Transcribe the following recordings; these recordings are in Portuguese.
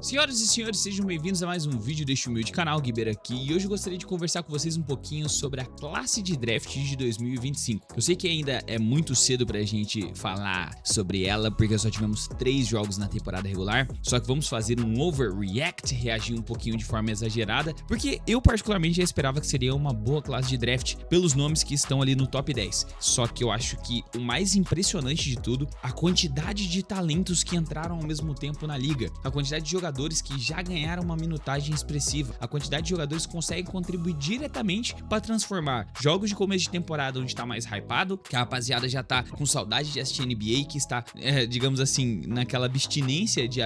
Senhoras e senhores, sejam bem-vindos a mais um vídeo deste humilde canal, Guiber aqui, e hoje eu gostaria de conversar com vocês um pouquinho sobre a classe de draft de 2025. Eu sei que ainda é muito cedo pra gente falar sobre ela, porque só tivemos 3 jogos na temporada regular, só que vamos fazer um overreact, reagir um pouquinho de forma exagerada, porque eu particularmente já esperava que seria uma boa classe de draft pelos nomes que estão ali no top 10. Só que eu acho que o mais impressionante de tudo, a quantidade de talentos que entraram ao mesmo tempo na liga, a quantidade de jogadores que já ganharam uma minutagem expressiva, a quantidade de jogadores que conseguem contribuir diretamente para transformar jogos de começo de temporada onde tá mais hypado, que a rapaziada já tá com saudade de assistir NBA, que está, digamos assim, naquela abstinência de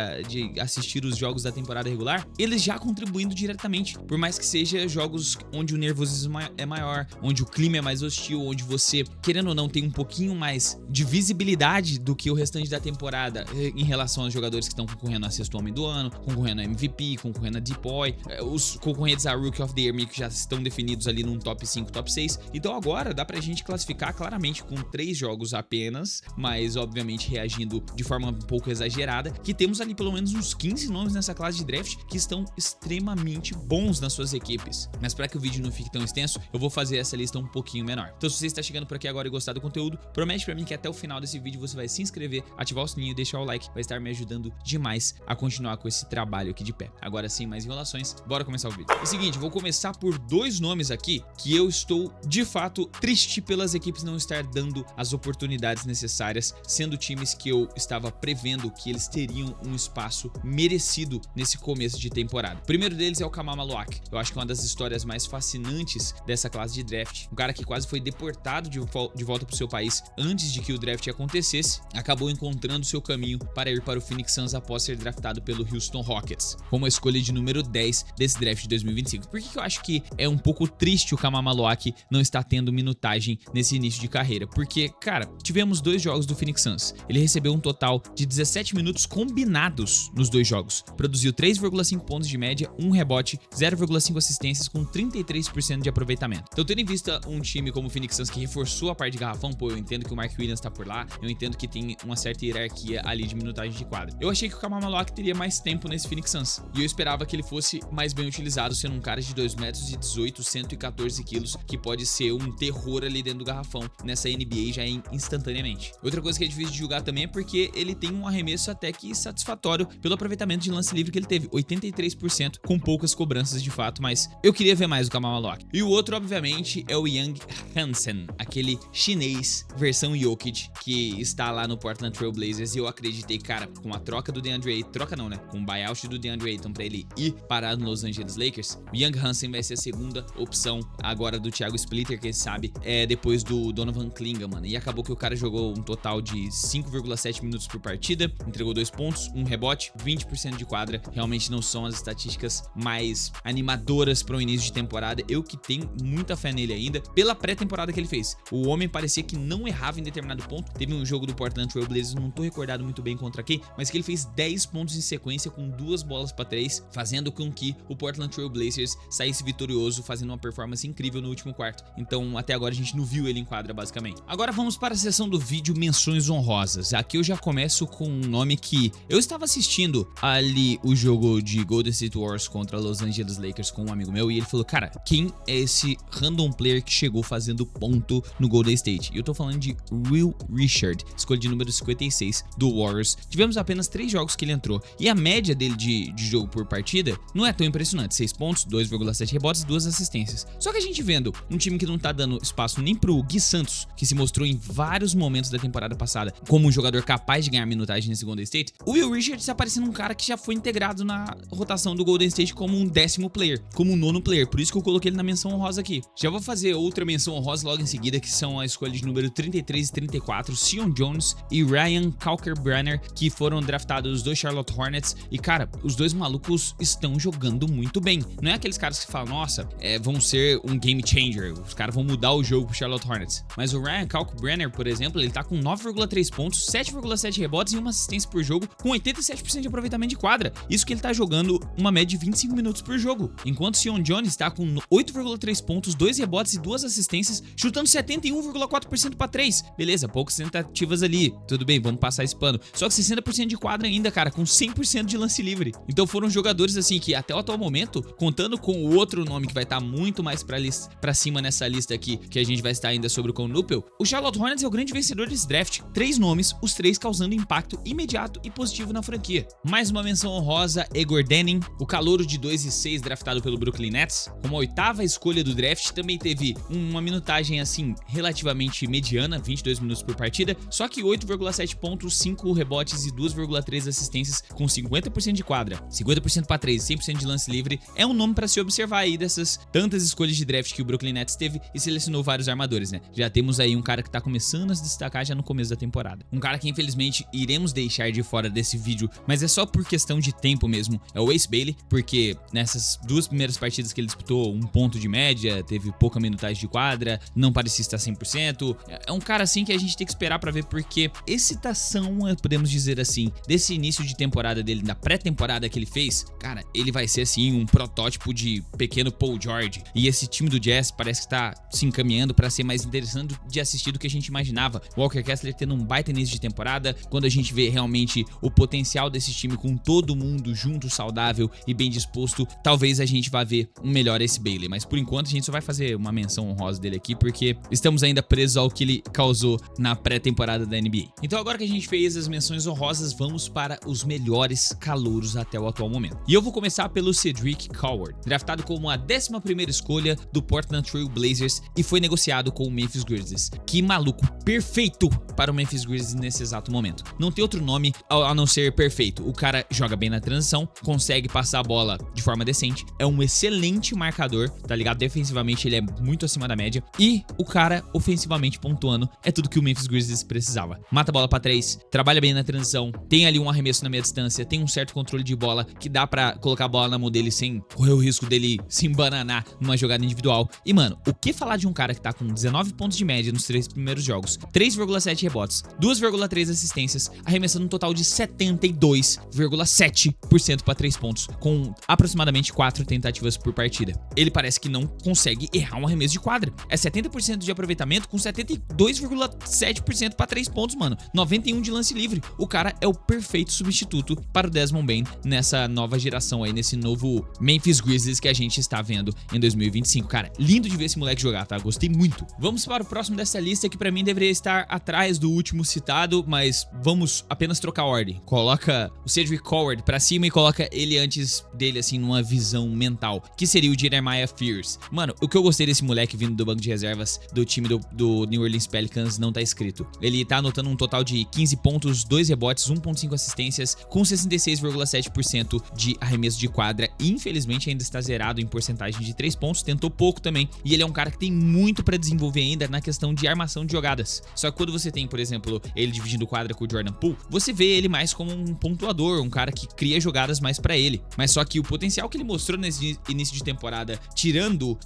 assistir os jogos da temporada regular, eles já contribuindo diretamente, por mais que seja jogos onde o nervosismo é maior, onde o clima é mais hostil, onde você, querendo ou não, tem um pouquinho mais de visibilidade do que o restante da temporada em relação aos jogadores que estão concorrendo a sexto homem do ano, concorrendo a MVP, concorrendo a Depoy, os concorrentes a Rookie of the Year meio que já estão definidos ali num top 5, top 6. Então agora dá pra gente classificar claramente com 3 jogos apenas, mas obviamente reagindo de forma um pouco exagerada, que temos ali pelo menos uns 15 nomes nessa classe de draft que estão extremamente bons nas suas equipes. Mas para que o vídeo não fique tão extenso, eu vou fazer essa lista um pouquinho menor. Então se você está chegando por aqui agora e gostar do conteúdo, promete pra mim que até o final desse vídeo você vai se inscrever, ativar o sininho e deixar o like, vai estar me ajudando demais a continuar com esse trabalho aqui de pé. Agora sem mais enrolações, bora começar o vídeo. É o seguinte, vou começar por 2 nomes aqui que eu estou de fato triste pelas equipes não estar dando as oportunidades necessárias, sendo times que eu estava prevendo que eles teriam um espaço merecido nesse começo de temporada. O primeiro deles é o Kamama Loak. Eu acho que é uma das histórias mais fascinantes dessa classe de draft. Um cara que quase foi deportado de volta para o seu país antes de que o draft acontecesse, acabou encontrando seu caminho para ir para o Phoenix Suns após ser draftado pelo Houston Rockets, como a escolha de número 10 desse draft de 2025. Por que eu acho que é um pouco triste o Kamama Loak não estar tendo minutagem nesse início de carreira? Porque, cara, tivemos 2 jogos do Phoenix Suns. Ele recebeu um total de 17 minutos combinados nos 2 jogos. Produziu 3,5 pontos de média, 1 rebote, 0,5 assistências com 33% de aproveitamento. Então, tendo em vista um time como o Phoenix Suns que reforçou a parte de garrafão, pô, eu entendo que o Mark Williams tá por lá, eu entendo que tem uma certa hierarquia ali de minutagem de quadra. Eu achei que o Kamama Loak teria mais tempo nesse Phoenix Suns, e eu esperava que ele fosse mais bem utilizado, sendo um cara de 2,18 m, 114 quilos, que pode ser um terror ali dentro do garrafão nessa NBA já instantaneamente. Outra coisa que é difícil de julgar também é porque ele tem um arremesso até que satisfatório pelo aproveitamento de lance livre que ele teve, 83%, com poucas cobranças de fato, mas eu queria ver mais do Kamama Loak. E o outro, obviamente, é o Young Hansen, aquele chinês versão Jokic, que está lá no Portland Trail Blazers, e eu acreditei, cara, com a troca do DeAndre Ayton, troca não, né? Com o buyout do DeAndre Ayton pra ele ir parar no Los Angeles Lakers, o Young Hansen vai ser a segunda opção agora do Thiago Splitter, quem sabe, depois do Donovan Clingan, mano. E acabou que o cara jogou um total de 5,7 minutos por partida, entregou 2 pontos, 1 rebote, 20% de quadra. Realmente não são as estatísticas mais animadoras para o início de temporada. Eu que tenho muita fé nele ainda, pela pré-temporada que ele fez. O homem parecia que não errava em determinado ponto. Teve um jogo do Portland Trail Blazers, não tô recordado muito bem contra quem, mas que ele fez 10 pontos em sequência com 2 bolas para 3, fazendo com que o Portland Trail Blazers saísse vitorioso, fazendo uma performance incrível no último quarto. Então, até agora a gente não viu ele em quadra, basicamente. Agora vamos para a seção do vídeo menções honrosas. Aqui eu já começo com um nome que eu estava assistindo ali o jogo de Golden State Warriors contra Los Angeles Lakers com um amigo meu, e ele falou, cara, quem é esse random player que chegou fazendo ponto no Golden State? E eu tô falando de Will Richard, escolha de número 56 do Warriors. Tivemos apenas 3 jogos que ele entrou, e a média dele de jogo por partida não é tão impressionante, 6 pontos, 2,7 rebotes e 2 assistências. Só que a gente vendo um time que não tá dando espaço nem pro Gui Santos, que se mostrou em vários momentos da temporada passada como um jogador capaz de ganhar minutagem nesse Golden State, o Will Richard está parecendo um cara que já foi integrado na rotação do Golden State como um 10º player, como um 9º player, por isso que eu coloquei ele na menção honrosa aqui. Já vou fazer outra menção honrosa logo em seguida, que são a escolha de número 33 e 34, Sion Jones e Ryan Kalkbrenner, que foram draftados do Charlotte Hornets, e cara, os 2 malucos estão jogando muito bem. Não é aqueles caras que falam, nossa, vão ser um game changer, os caras vão mudar o jogo pro Charlotte Hornets. Mas o Ryan Kalkbrenner, por exemplo, ele tá com 9,3 pontos, 7,7 rebotes e 1 assistência por jogo, com 87% de aproveitamento de quadra. Isso que ele tá jogando uma média de 25 minutos por jogo. Enquanto Sion Jones tá com 8,3 pontos, 2 rebotes e 2 assistências, chutando 71,4% pra 3. Beleza, poucas tentativas ali. Tudo bem, vamos passar esse pano. Só que 60% de quadra ainda, cara, com 100% de lance lance livre. Então foram jogadores assim que até o atual momento, contando com o outro nome que vai estar muito mais pra cima nessa lista aqui, que a gente vai estar ainda sobre o Cole Nupel, o Charlotte Hornets é o grande vencedor desse draft. 3 nomes, os 3 causando impacto imediato e positivo na franquia. Mais uma menção honrosa, Egor Denning, o calouro de 2 e 6 draftado pelo Brooklyn Nets. Como a 8ª escolha do draft, também teve uma minutagem assim relativamente mediana, 22 minutos por partida, só que 8,7 pontos, 5 rebotes e 2,3 assistências com 50% de quadra, 50% para 3, 100% de lance livre. É um nome para se observar aí dessas tantas escolhas de draft que o Brooklyn Nets teve e selecionou vários armadores, né? Já temos aí um cara que tá começando a se destacar já no começo da temporada. Um cara que infelizmente iremos deixar de fora desse vídeo, mas é só por questão de tempo mesmo, é o Ace Bailey, porque nessas 2 primeiras partidas que ele disputou, 1 ponto de média, teve pouca minutagem de quadra, não parecia estar 100%. É um cara assim que a gente tem que esperar pra ver, porque excitação, podemos dizer assim, desse início de temporada dele, da pré-temporada que ele fez, cara, ele vai ser assim um protótipo de pequeno Paul George, e esse time do Jazz parece que tá se encaminhando pra ser mais interessante de assistir do que a gente imaginava. Walker Kessler tendo um baita início de temporada, quando a gente vê realmente o potencial desse time com todo mundo junto, saudável e bem disposto, talvez a gente vá ver um melhor Ace Bailey, mas por enquanto a gente só vai fazer uma menção honrosa dele aqui, porque estamos ainda presos ao que ele causou na pré-temporada da NBA. Então agora que a gente fez as menções honrosas, vamos para os melhores calouros até o atual momento. E eu vou começar pelo Cedric Coward, draftado como a 11ª escolha do Portland Trail Blazers e foi negociado com o Memphis Grizzlies. Que maluco perfeito para o Memphis Grizzlies nesse exato momento. Não tem outro nome a não ser perfeito. O cara joga bem na transição, consegue passar a bola de forma decente, é um excelente marcador, tá ligado? Defensivamente ele é muito acima da média e o cara ofensivamente pontuando é tudo que o Memphis Grizzlies precisava. Mata a bola pra 3, trabalha bem na transição, tem ali um arremesso na meia distância, tem um certo controle de bola que dá pra colocar a bola na mão dele sem correr o risco dele se embananar numa jogada individual. E mano, o que falar de um cara que tá com 19 pontos de média nos 3 primeiros jogos, 3,7 rebotes, 2,3 assistências, arremessando um total de 72,7% para 3 pontos, com aproximadamente 4 tentativas por partida. Ele parece que não consegue errar um arremesso de quadra. É 70% de aproveitamento com 72,7% para 3 pontos, mano. 91 de lance livre. O cara é o perfeito substituto para o Desmond Bane nessa nova geração aí, nesse novo Memphis Grizzlies que a gente está vendo em 2025. Cara, lindo de ver esse moleque jogar, tá? Gostei muito. Vamos para o próximo dessa lista, que pra mim deveria estar atrás do último citado, mas vamos apenas trocar a ordem. Coloca o Cedric Coward pra cima e coloca ele antes dele, assim, numa visão mental, que seria o Jeremiah Fears. Mano, o que eu gostei desse moleque vindo do banco de reservas do time do New Orleans Pelicans não tá escrito. Ele tá anotando um total de 15 pontos, 2 rebotes, 1,5 assistências, com 66,7% de arremesso de quadra. E infelizmente ainda está zerado em porcentagem de 3 pontos, tentou pouco também. E ele é um cara que tem muito pra desenvolver ainda na questão de armação de jogadas. Só que quando você tem, por exemplo, ele dividindo quadra com o Jordan Poole, você vê ele mais como um pontuador, um cara que cria jogadas mais pra ele. Mas só que o potencial que ele mostrou nesse início de temporada, tirando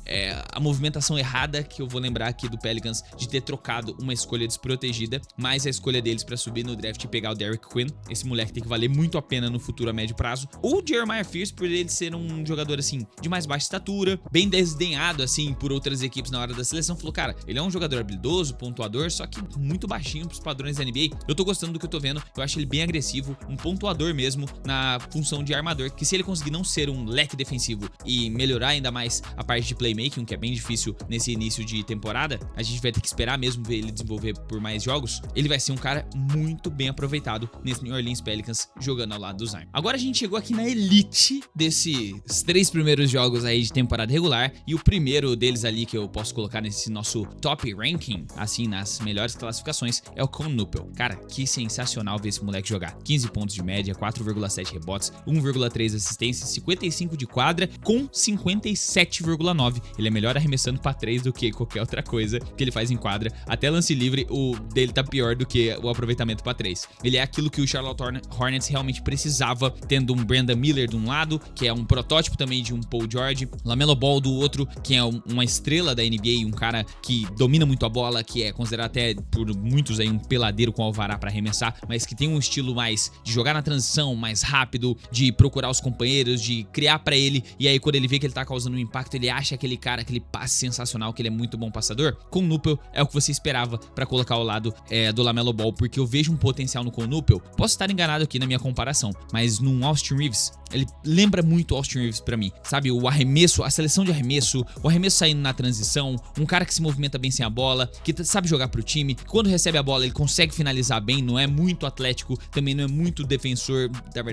a movimentação errada, que eu vou lembrar aqui do Pelicans, de ter trocado uma escolha desprotegida, mais a escolha deles pra subir no draft e pegar o Derrick Quinn. Esse moleque tem que valer muito a pena no futuro a médio prazo. O Jeremiah Fears, por ele ser um jogador assim, de mais baixa estatura, bem desdenhado assim por outras equipes na hora da seleção, falou, cara, ele é um jogador habilidoso, pontuador, só que muito baixinho pros padrões da NBA. Eu tô gostando do que eu tô vendo, eu acho ele bem agressivo, um pontuador mesmo na função de armador, que se ele conseguir não ser um leque defensivo e melhorar ainda mais a parte de playmaking, que é bem difícil nesse início de temporada, a gente vai ter que esperar mesmo ver ele desenvolver por mais jogos. Ele vai ser um cara muito bem aproveitado nesse New Orleans Pelicans jogando ao lado do Zion. Agora a gente chegou aqui na elite desses 3 primeiros jogos aí de temporada regular, e o primeiro deles ali que eu posso colocar nesse nosso top ranking, assim, nas melhores classificações, é o Cole Nupel. Cara, que sensacional ver esse moleque jogar. 15 pontos de média, 4,7 rebotes, 1,3 assistências, 55 de quadra com 57,9. Ele é melhor arremessando pra 3 do que qualquer outra coisa que ele faz em quadra. Até lance livre, o dele tá pior do que o aproveitamento pra 3. Ele é aquilo que o Charlotte Hornets realmente precisava, tendo um Brandon Miller de um lado, que é um protótipo também de um Paul George, LaMelo Ball do outro, que é uma estrela da NBA, um cara que domina muito a bola, que é considerado até por muitos aí um peladeiro com alvará pra arremessar, mas que tem um estilo mais de jogar na transição, mais rápido, de procurar os companheiros, de criar pra ele, e aí quando ele vê que ele tá causando um impacto, ele acha aquele cara, aquele passe sensacional, que ele é muito bom passador. Com o Nupel é o que você esperava pra colocar ao lado do LaMelo Ball, porque eu vejo um potencial no Cole Nupel. Posso estar enganado aqui na minha comparação, mas num Austin Reeves, ele lembra muito Austin Reeves pra mim, sabe? O arremesso, a seleção de arremesso, o arremesso saindo na transição, um cara que se movimenta bem sem a bola, que sabe jogar pro time, que quando recebe a bola ele consegue finalizar bem, não é muito atlético, também não é muito defensor,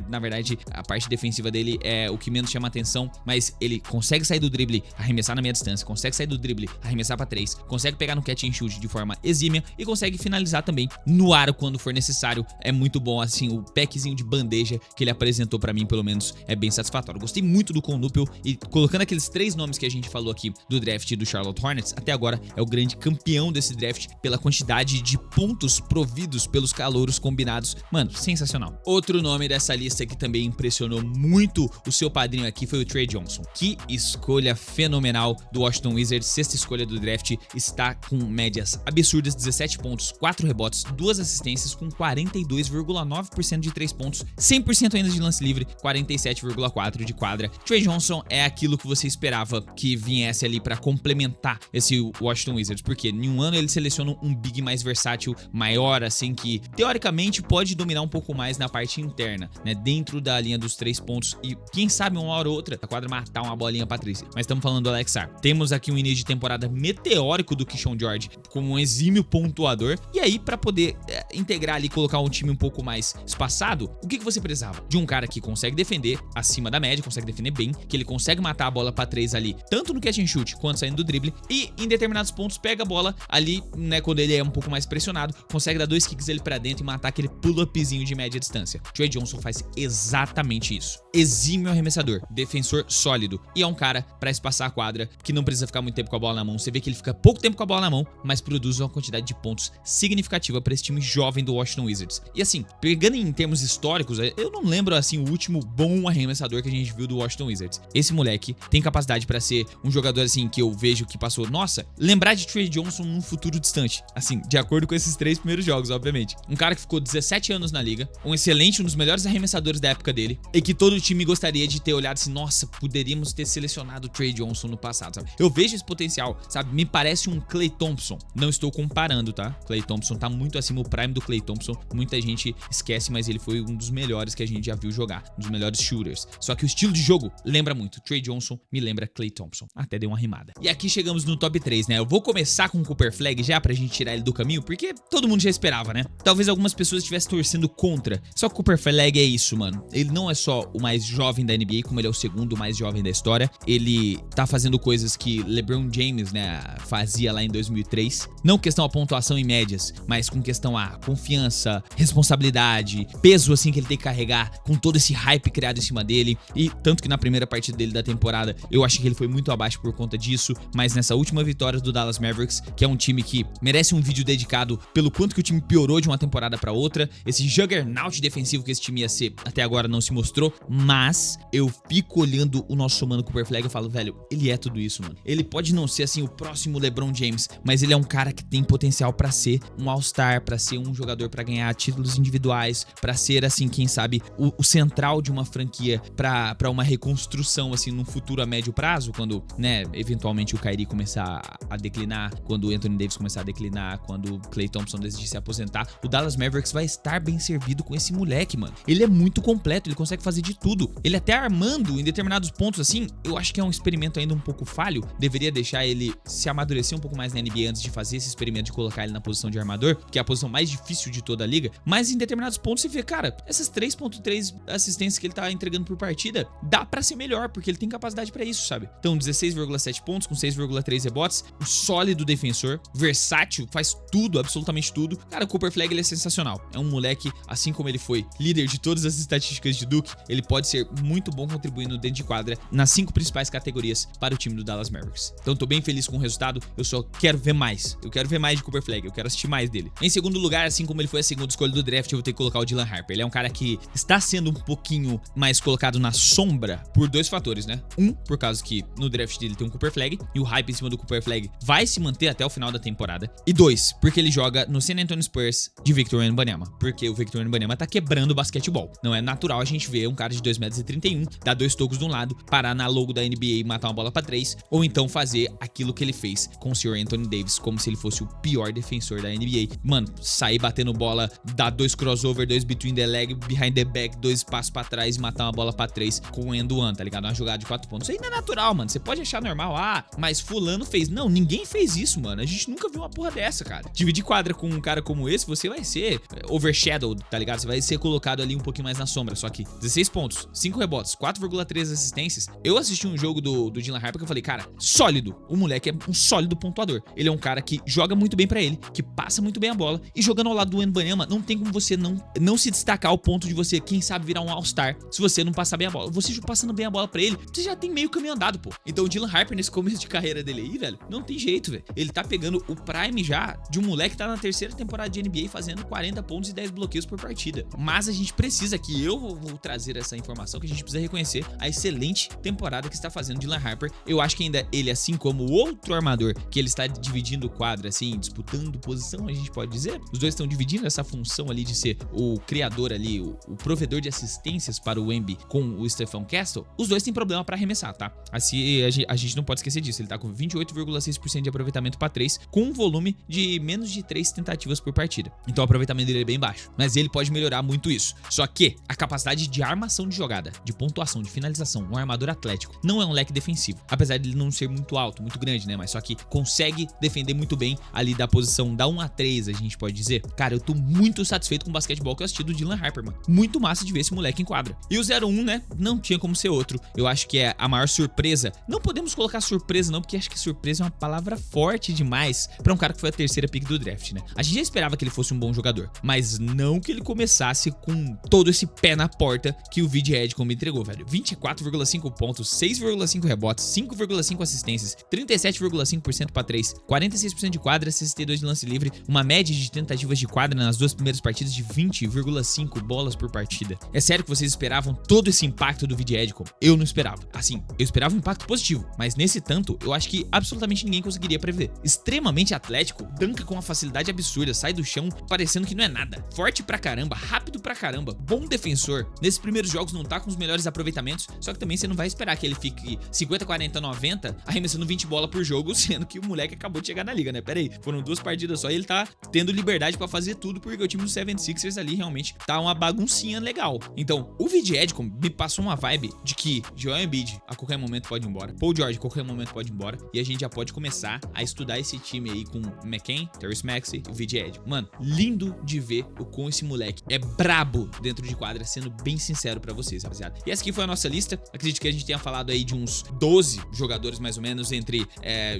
na verdade a parte defensiva dele é o que menos chama atenção, mas ele consegue sair do drible, arremessar na meia distância, consegue sair do drible, arremessar pra 3, consegue pegar no catch and shoot de forma exímia e consegue finalizar também no aro quando for necessário. É muito bom, assim, o packzinho de bandeja que ele apresentou pra mim, pelo menos, é bem satisfatório. Gostei muito do Konupel e colocando aqueles 3 nomes que a gente falou aqui do draft do Charlotte Hornets, até agora é o grande campeão desse draft pela quantidade de pontos providos pelos calouros combinados. Mano, sensacional. Outro nome dessa lista que também impressionou muito o seu padrinho aqui foi o Trey Johnson. Que escolha fenomenal do Washington Wizards, 6ª escolha do draft, está com médias absurdas, 17 pontos, 4 rebotes, 2 assistências com 42,9% de 3 pontos, 100% ainda de lance livre, 47,4% de quadra. Trey Johnson é aquilo que você esperava que viesse ali pra complementar esse Washington Wizards, porque em um ano ele seleciona um big mais versátil, maior, assim, que teoricamente pode dominar um pouco mais na parte interna, né, dentro da linha dos 3 pontos e quem sabe uma hora ou outra a quadra matar uma bolinha Patrícia. Mas estamos falando do Alex Sarr. Temos aqui um início de temporada meteórico do Keyshawn George como um exímio pontuador, e aí pra poder integrar ali, colocar um time um pouco mais espaçado, o que você precisava? De um cara que consegue defender acima da média, consegue defender bem, que ele consegue matar a bola pra 3 ali, tanto no catch and shoot quanto saindo do drible, e em determinados pontos pega a bola ali, né, quando ele é um pouco mais pressionado, consegue dar 2 kicks ele pra dentro e matar aquele pull-upzinho de média distância. Trey Johnson faz exatamente isso. Exímio arremessador, defensor sólido, e é um cara pra espaçar a quadra, que não precisa ficar muito tempo com a bola na mão. Você vê que ele fica pouco tempo com a bola na mão, mas produz uma quantidade de pontos significativa pra esse time jovem do Washington Wizards. E assim, pegando em termos históricos, eu não lembro assim o último bom arremessador que a gente viu do Washington Wizards. Esse moleque tem capacidade pra ser um jogador assim que eu vejo que passou, nossa, lembrar de Trey Johnson num futuro distante, assim, de acordo com esses 3 primeiros jogos, obviamente. Um cara que ficou 17 anos na liga, um excelente, um dos melhores arremessadores da época dele, e que todo o time gostaria de ter olhado assim, nossa, poderíamos ter selecionado o Trey Johnson no passado, sabe? Eu vejo esse potencial, sabe? Me parece um Klay Thompson. Não estou comparando, tá? Klay Thompson tá muito acima, o prime do Klay Thompson, muita gente esquece, mas ele foi um dos melhores que a gente já viu jogar, um dos melhores shooters. Só que o estilo de jogo lembra muito. Trey Johnson me lembra Klay Thompson. Até deu uma rimada. E aqui chegamos no top 3, né? Eu vou começar com o Cooper Flag já pra gente tirar ele do caminho, porque todo mundo já esperava, né? Talvez algumas pessoas estivessem torcendo contra. Só que o Cooper Flag é isso, mano. Ele não é só o mais jovem da NBA, como ele é o segundo mais jovem da história. Ele tá fazendo coisas que LeBron James, né, fazia lá em 2003. Não questão a pontuação em médias, mas com questão a confiança, responsabilidade, peso assim que ele tem que carregar, com todo esse hype criado em cima dele. E tanto que na primeira partida dele da temporada, eu achei que ele foi muito abaixo por conta disso, mas nessa última vitória do Dallas Mavericks, que é um time que merece um vídeo dedicado pelo quanto que o time piorou de uma temporada pra outra, esse juggernaut defensivo que esse time ia ser até agora não se mostrou, mas eu fico olhando o nosso mano Cooper Flag e falo, velho, ele é tudo isso, mano. Ele pode não ser assim o próximo LeBron James, mas ele é um cara que tem potencial pra ser um All-Star, pra ser um jogador pra ganhar títulos individuais, pra ser assim, quem sabe, o central de uma franquia pra uma reconstrução assim num futuro a médio prazo, quando, né, eventualmente o Kyrie começar a declinar, quando o Anthony Davis começar a declinar, quando o Klay Thompson decidir se aposentar, o Dallas Mavericks vai estar bem servido com esse moleque, mano. Ele é muito completo, ele consegue fazer de tudo. Ele até armando em determinados pontos assim, eu acho que é um experimento ainda um pouco falho, deveria deixar ele se amadurecer um pouco mais na NBA antes de fazer esse experimento de colocar ele na posição de armador, que é a posição mais difícil de toda a liga, mas em determinados pontos você vê, cara, essas 3.3 assistências que ele tá entregando por partida, dá pra ser melhor, porque ele tem capacidade pra isso, sabe? Então 16,7 pontos com 6,3 rebotes, um sólido defensor, versátil, faz tudo, absolutamente tudo. Cara, o Cooper Flag ele é sensacional, é um moleque, assim como ele foi líder de todas as estatísticas de Duke, ele pode ser muito bom contribuindo dentro de quadra nas 5 principais categorias para o time do Dallas Mavericks. Então tô bem feliz com o resultado, eu só quero ver mais, eu quero ver mais de Cooper Flag, eu quero assistir mais dele. Em segundo lugar, assim como ele foi a segunda escolha do draft, eu vou ter que colocar o Dylan Harper. Ele é um cara que está sendo um pouquinho mais colocado na sombra por 2 fatores, né? Um, por causa que no draft dele tem um Cooper Flag e o hype em cima do Cooper Flag vai se manter até o final da temporada. E 2, porque ele joga no San Antonio Spurs de Victor Wembanyama, porque o Victor Wembanyama tá quebrando o basquetebol. Não é natural a gente ver um cara de 2,31 m, dar 2 tocos de um lado, parar na logo da NBA e matar uma bola pra 3, ou então fazer aquilo que ele fez com o Sr. Anthony Davis, como se ele fosse o pior defensor da NBA. Mano, sair batendo bola, dar 2 crossover, 2 between the leg, behind the step back, 2 passos pra trás e matar uma bola pra 3 com o end one, tá ligado? Uma jogada de 4 pontos. Isso aí não é natural, mano. Você pode achar normal, mas fulano fez. Não, ninguém fez isso, mano. A gente nunca viu uma porra dessa, cara. Dividir quadra com um cara como esse, você vai ser overshadowed, tá ligado? Você vai ser colocado ali um pouquinho mais na sombra. Só que 16 pontos, 5 rebotes, 4,3 assistências. Eu assisti um jogo do Dylan Harper que eu falei, cara, sólido. O moleque é um sólido pontuador. Ele é um cara que joga muito bem pra ele, que passa muito bem a bola. E jogando ao lado do Wembanyama, não tem como você não se destacar ao ponto de você, quem sabe, virar um All-Star se você não passar bem a bola. Você passando bem a bola pra ele, você já tem meio caminho andado, pô. Então o Dylan Harper, nesse começo de carreira dele aí, velho, não tem jeito, velho. Ele tá pegando o prime já de um moleque que tá na terceira temporada de NBA fazendo 40 pontos e 10 bloqueios por partida. Mas a gente precisa, que eu vou trazer essa informação, que a gente precisa reconhecer a excelente temporada que está fazendo o Dylan Harper. Eu acho que ainda ele, assim como o outro armador, que ele está dividindo quadra, assim, disputando posição, a gente pode dizer. Os dois estão dividindo essa função ali de ser o criador ali, o provedor de assistências para o Wemby com o Stephon Castle. Os dois têm problema para arremessar, tá? Assim, a gente não pode esquecer disso. Ele tá com 28,6% de aproveitamento para 3, com um volume de menos de 3 tentativas por partida. Então o aproveitamento dele é bem baixo, mas ele pode melhorar muito isso. Só que a capacidade de armação de jogada, de pontuação, de finalização, um armador atlético, não é um leque defensivo. Apesar de ele não ser muito alto, muito grande, né? Mas só que consegue defender muito bem ali da posição da 1 a 3, a gente pode dizer. Cara, eu tô muito satisfeito com o basquetebol que eu assisti do Dylan Harper, mano. Muito massa de ver esse moleque em quadra. E o 0-1, né? Não tinha como ser outro. Eu acho que é a maior surpresa. Não podemos colocar surpresa não, porque acho que surpresa é uma palavra forte demais pra um cara que foi a terceira pick do draft, né? A gente já esperava que ele fosse um bom jogador, mas não que ele começasse com todo esse pé na porta que o VJ Edgecombe entregou, velho. 24,5 pontos, 6,5 rebotes, 5,5 assistências, 37,5% pra 3, 46% de quadra, 62 de lance livre, uma média de tentativas de quadra nas duas primeiras partidas de 20,5 bolas por partida. É sério que vocês esperavam todo esse impacto do VJ Edgecombe? Eu não esperava. Assim, eu esperava um impacto positivo, mas nesse tanto, eu acho que absolutamente ninguém conseguiria prever. Extremamente atlético, danca com uma facilidade absurda, sai do chão parecendo que não é nada. Forte pra caramba, rápido pra caramba, bom defensor. Nesses primeiros jogos não tá com os melhores aproveitamentos, só que também você não vai esperar que ele fique 50, 40, 90 arremessando 20 bolas por jogo, sendo que o moleque acabou de chegar na liga, né? Pera aí, foram 2 partidas só e ele tá tendo liberdade pra fazer tudo, porque o time do 76ers ali realmente tá uma baguncinha legal. Então, o VJ Edgecombe me passou uma vibe de que Joel Embiid a qualquer momento pode ir embora, Paul George a qualquer momento pode ir embora, e a gente já pode começar a estudar esse time aí com McCain, Tyrese Maxey e VJ Edgecombe. Mano, lindo de ver o como esse moleque é brabo dentro de quadra, sendo bem sincero pra vocês, rapaziada. E essa aqui foi a nossa lista. Acredito que a gente tenha falado aí de uns 12 jogadores mais ou menos, entre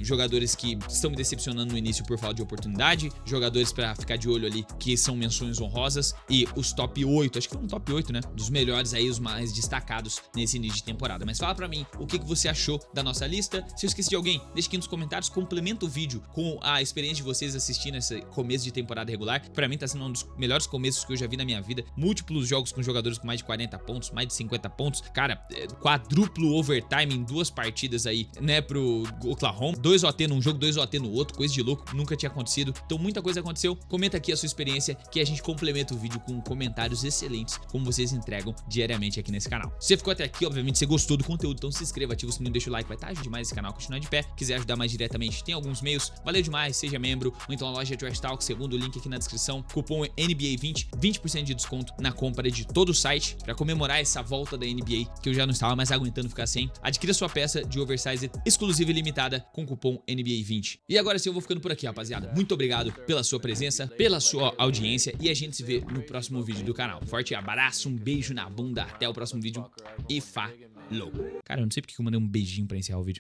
jogadores que estão me decepcionando no início por falta de oportunidade, jogadores pra ficar de olho ali que são menções honrosas, e os top 8, acho que foi um top 8, né, dos melhores aí, os mais destacados nesse início de temporada. Mas fala pra mim, o que você achou da nossa lista? Se eu esqueci de alguém, deixa aqui nos comentários, complementa o vídeo com a experiência de vocês assistindo esse começo de temporada regular. Pra mim tá sendo um dos melhores começos que eu já vi na minha vida, múltiplos jogos com jogadores com mais de 40 pontos, mais de 50 pontos, cara, quadruplo overtime em 2 partidas aí, né, pro Oklahoma, 2 OT num jogo, 2 OT no outro, coisa de louco, nunca tinha acontecido. Então muita coisa aconteceu. Comenta aqui a sua experiência, que a gente complementa o vídeo com comentários excelentes, como vocês entregam diariamente aqui nesse canal. Se você ficou até aqui, obviamente você gostou do conteúdo, então se inscreva, ativa o sininho, deixa o like, vai estar ajudando demais esse canal a continuar de pé. Quiser ajudar mais diretamente, tem alguns meios, valeu demais, seja membro, ou então a loja Trash Talk, segundo o link aqui na descrição, cupom NBA20, 20% de desconto na compra de todo o site, pra comemorar essa volta da NBA, que eu já não estava mais aguentando ficar sem. Adquira sua peça de oversize exclusiva e limitada com cupom NBA20. E agora sim eu vou ficando por aqui, rapaziada. Muito obrigado pela sua presença, pela sua audiência, e a gente se vê no próximo vídeo do canal. Forte abraço, um beijo na bunda, até o próximo vídeo e falou. Cara, eu não sei porque eu mandei um beijinho pra encerrar o vídeo.